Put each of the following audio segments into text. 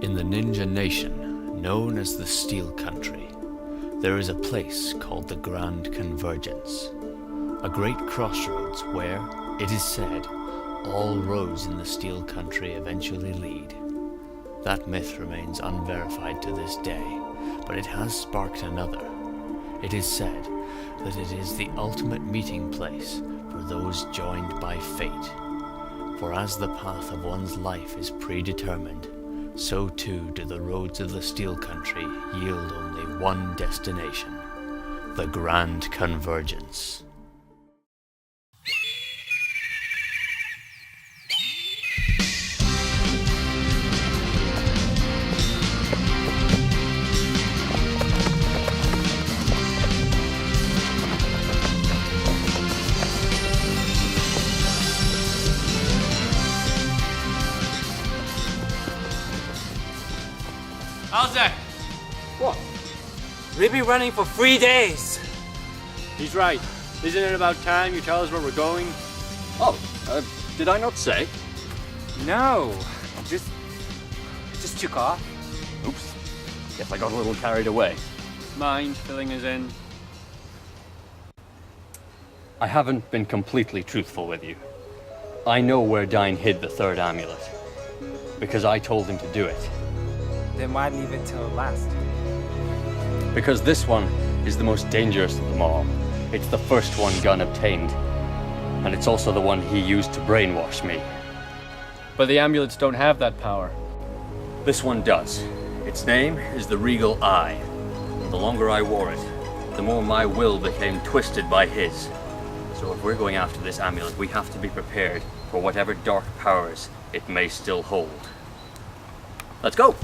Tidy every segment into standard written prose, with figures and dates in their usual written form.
In the Ninja Nation, known as the Steel Country, there is a place called the Grand Convergence, a great crossroads where, it is said, all roads in the Steel Country eventually lead. That myth remains unverified to this day, but it has sparked another. It is said that it is the ultimate meeting place for those joined by fate. For as the path of one's life is predetermined, so too do the roads of the Steel Country yield only one destination, the Grand Convergence. How's that? What? We've been running for 3 days. He's right. Isn't it about time you tell us where we're going? Oh, did I not say? No, just took off. Oops. Guess I got a little carried away. Mind filling us in? I haven't been completely truthful with you. I know where Dine hid the third amulet. Because I told him to do it. Then why leave it till last? Because this one is the most dangerous of them all. It's the first one Gunn obtained. And it's also the one he used to brainwash me. But the amulets don't have that power. This one does. Its name is the Regal Eye. The longer I wore it, the more my will became twisted by his. So if we're going after this amulet, we have to be prepared for whatever dark powers it may still hold. Let's go!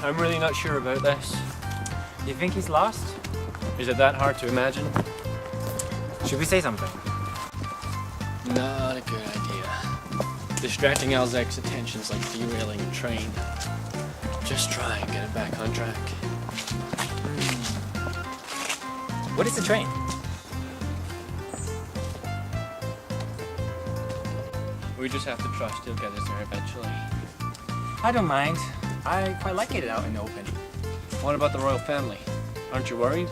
I'm really not sure about this. You think he's lost? Is it that hard to imagine? Should we say something? Not a good idea. Distracting Alzek's attention's like derailing a train. Just try and get it back on track. What is the train? We just have to trust he'll get us there eventually. I don't mind. I quite like it out in the open. What about the royal family? Aren't you worried?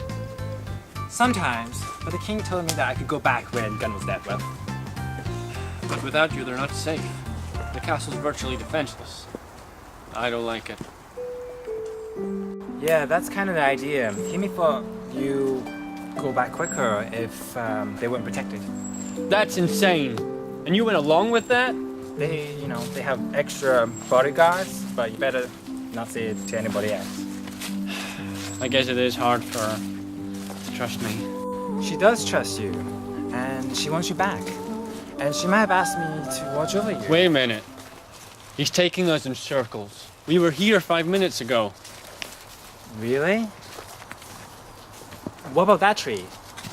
Sometimes, but the king told me that I could go back when Gunn was dead, well. But without you, they're not safe. The castle's virtually defenseless. I don't like it. Yeah, that's kind of the idea. Kimi thought you go back quicker if they weren't protected. That's insane. And you went along with that? They have extra bodyguards, but you better not say it to anybody else. I guess it is hard for her to trust me. She does trust you, and she wants you back. And she might have asked me to watch over you. Wait a minute. He's taking us in circles. We were here 5 minutes ago. Really? What about that tree?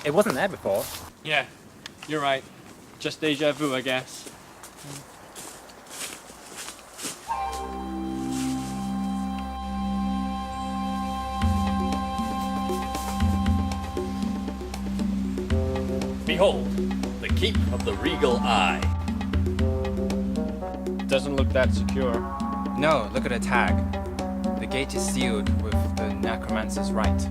It wasn't there before. Yeah, you're right. Just deja vu, I guess. Behold, the keep of the Regal Eye. Doesn't look that secure. No, look at the tag. The gate is sealed with the necromancer's rite.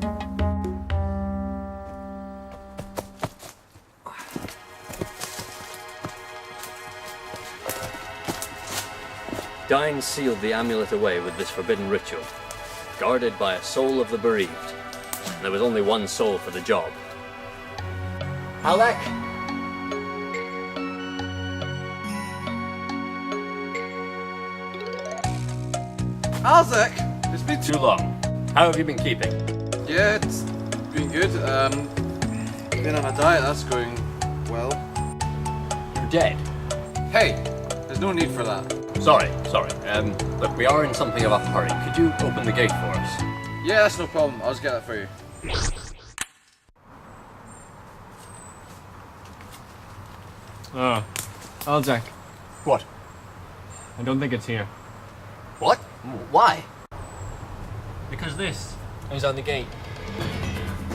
Dain sealed the amulet away with this forbidden ritual, guarded by a soul of the bereaved. And there was only one soul for the job. Alec! Alzek, it's been Too long. How have you been keeping? Yeah, it's been good. Been on a diet, that's going well. You're dead. Hey, there's no need for that. Sorry. Look, we are in something of a hurry. Could you open the gate for us? Yeah, that's no problem. I'll just get that for you. Oh, Alzek, What? I don't think it's here. What? Why? Because this is on the gate.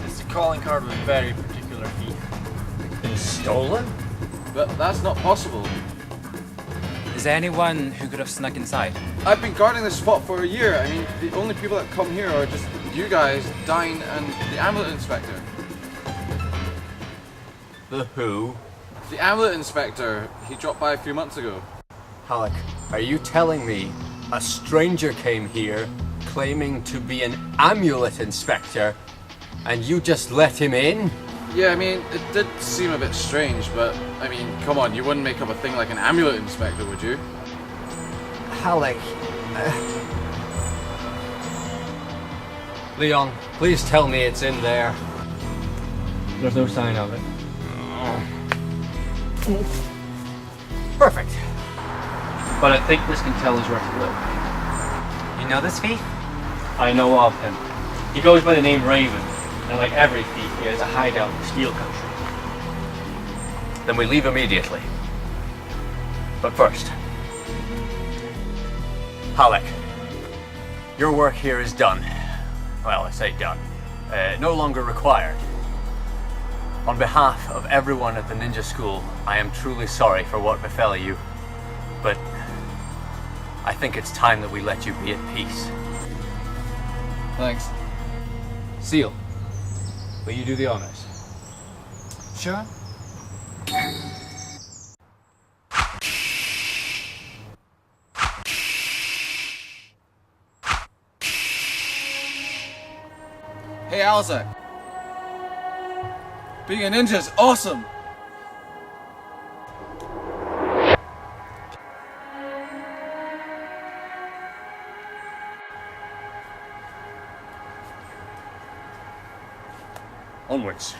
It's the calling card of a very particular thief. Been stolen? But that's not possible. Is there anyone who could have snuck inside? I've been guarding this spot for a year. I mean, the only people that come here are just you guys, Dain, and the amulet inspector. The who? The amulet inspector, he dropped by a few months ago. Halleck, are you telling me a stranger came here claiming to be an amulet inspector and you just let him in? Yeah, I mean, it did seem a bit strange, but, I mean, come on, you wouldn't make up a thing like an amulet inspector, would you? Halleck. Leon, please tell me it's in there. There's no sign of it. Perfect. But I think this can tell us where to look. You know this thief? I know of him. He goes by the name Raven, and like every thief, he has a hideout in the Steel Country. Then we leave immediately. But first, Halleck, your work here is done. Well, I say done. No longer required. On behalf of everyone at the ninja school, I am truly sorry for what befell you, but I think it's time that we let you be at peace. Thanks. Ceal, will you do the honors? Sure. Hey, Alzek. Being a ninja is awesome! Onwards.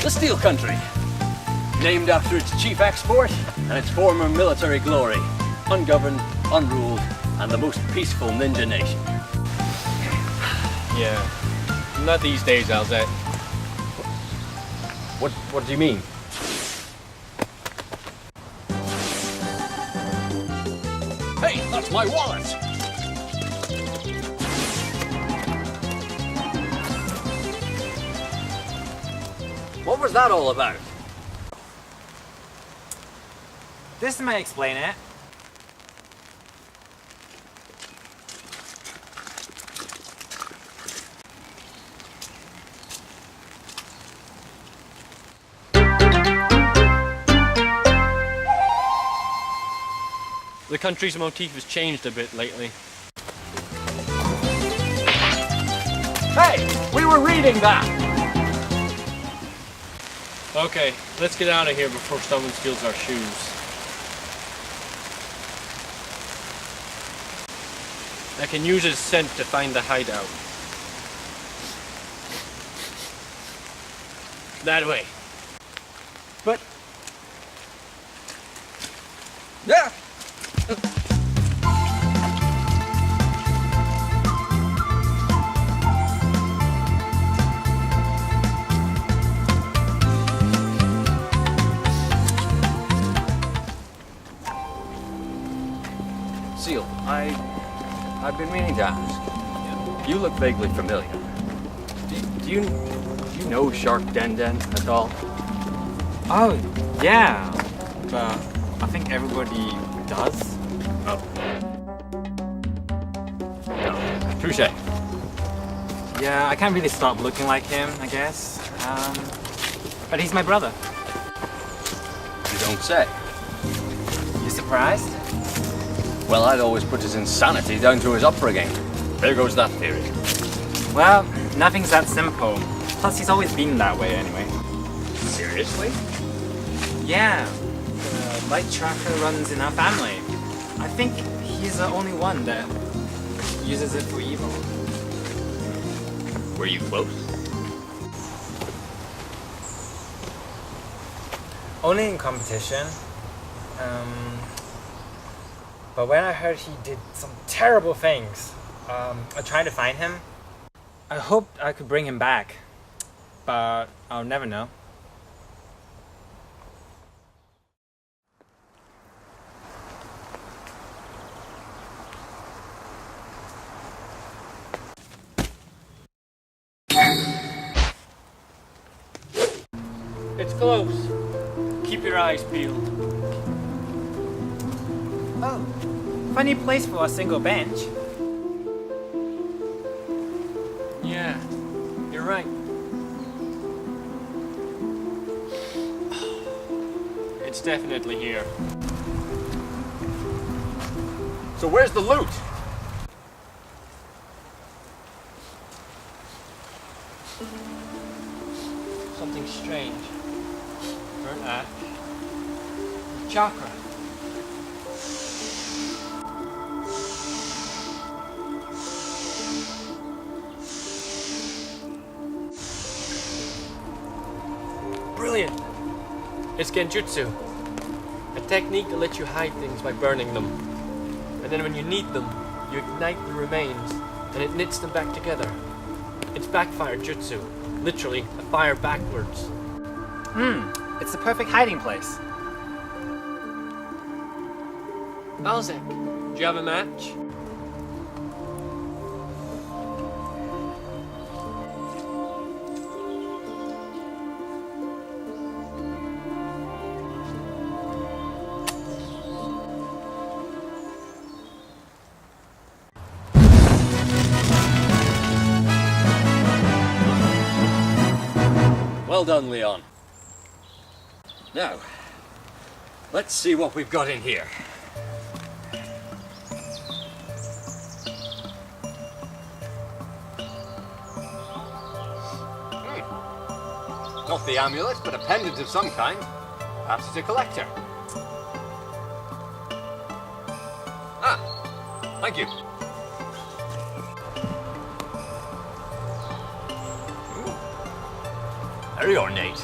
The Steel Country, named after its chief export and its former military glory, ungoverned, unruled, and the most peaceful ninja nation. Yeah. Not these days, Alzek. What do you mean? Hey, that's my wallet! What was that all about? This may explain it. The country's motif has changed a bit lately. Hey, we were reading that! Okay, let's get out of here before someone steals our shoes. I can use his scent to find the hideout. That way. But... Yeah! Ceal, I've been meaning to ask. You look vaguely familiar. Do you know Sharc Den-den at all? Oh, yeah. But I think everybody does. Oh. No. Touche. Yeah, I can't really stop looking like him, I guess. But he's my brother. You don't say. You surprised? Well, I'd always put his insanity down to his upbringing. There goes that theory. Well, nothing's that simple. Plus, he's always been that way anyway. Seriously? Yeah. The light tracker runs in our family. I think he's the only one that uses it for evil. Were you close? Only in competition. But when I heard he did some terrible things, I tried to find him. I hoped I could bring him back, but I'll never know. It's close. Keep your eyes peeled. Oh, funny place for a single bench. Yeah, you're right. It's definitely here. So where's the loot? Something strange. Burnt ash. Chakra. Brilliant! It's Genjutsu. A technique that lets you hide things by burning them. And then when you need them, you ignite the remains, and it knits them back together. It's backfire jutsu. Literally, a fire backwards. It's the perfect hiding place. Alzek, do you have a match? Well done, Leon. Now, let's see what we've got in here. Not the amulet, but a pendant of some kind. Perhaps it's a collector. Ah, thank you. Very ornate.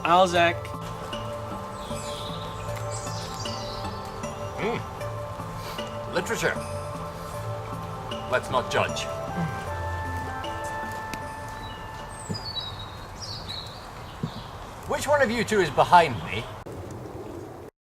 Alzek. Literature. Let's not judge. Which one of you two is behind me?